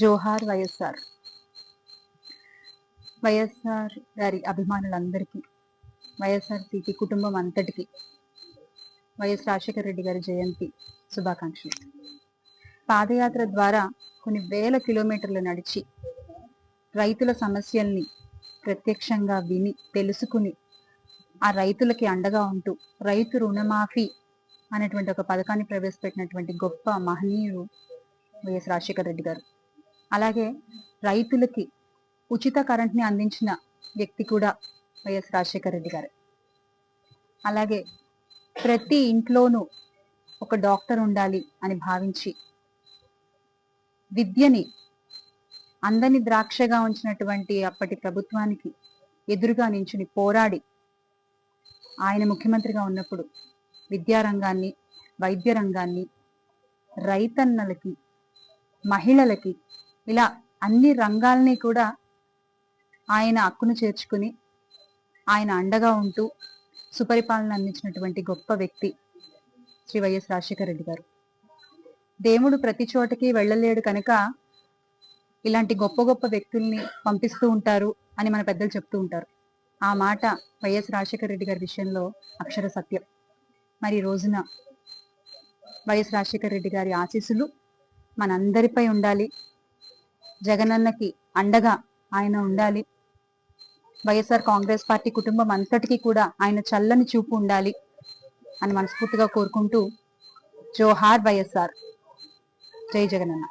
జోహార్ వైఎస్ఆర్. వైఎస్ఆర్ గారి అభిమానులందరికీ, వైఎస్ఆర్సీపీ కుటుంబం అంతటికి వైఎస్ రాజశేఖర రెడ్డి గారి జయంతి శుభాకాంక్షలు. పాదయాత్ర ద్వారా కొన్ని వేల కిలోమీటర్లు నడిచి రైతుల సమస్యల్ని ప్రత్యక్షంగా విని తెలుసుకుని ఆ రైతులకి అండగా ఉంటూ రైతు రుణమాఫీ అనేటువంటి ఒక పథకాన్ని ప్రవేశపెట్టినటువంటి గొప్ప మహనీయుడు వైఎస్ రాజశేఖర రెడ్డి గారు. అలాగే రైతులకి ఉచిత కరెంట్ని అందించిన వ్యక్తి కూడా వైఎస్ రాజశేఖర రెడ్డి గారు. అలాగే ప్రతి ఇంట్లోనూ ఒక డాక్టర్ ఉండాలి అని భావించి విద్యని అందని ద్రాక్షగా ఉంచినటువంటి అప్పటి ప్రభుత్వానికి ఎదురుగా నించుని పోరాడి ఆయన ముఖ్యమంత్రిగా ఉన్నప్పుడు విద్యారంగాన్ని, వైద్య రంగాన్ని, రైతన్నలకి, మహిళలకి ఇలా అన్ని రంగాల్ని కూడా ఆయన హక్కును చేర్చుకుని ఆయన అండగా ఉంటూ సుపరిపాలన అందించినటువంటి గొప్ప వ్యక్తి శ్రీ వైఎస్ రాజశేఖర రెడ్డి గారు. దేవుడు ప్రతి చోటకి వెళ్ళలేడు కనుక ఇలాంటి గొప్ప గొప్ప వ్యక్తుల్ని పంపిస్తూ ఉంటారు అని మన పెద్దలు చెప్తూ ఉంటారు. ఆ మాట వైఎస్ రాజశేఖర రెడ్డి గారి విషయంలో అక్షర సత్యం. మరి ఈ రోజున వైఎస్ రాజశేఖర రెడ్డి గారి ఆశీస్సులు మనందరిపై ఉండాలి. జగనన్నకి అండగా ఆయన ఉండాలి. వైఎస్ఆర్ కాంగ్రెస్ పార్టీ కుటుంబం అంతటికీ కూడా ఆయన చల్లని చూపు ఉండాలి అని మనస్ఫూర్తిగా కోరుకుంటూ జోహార్ వైఎస్ఆర్. జై జగనన్న.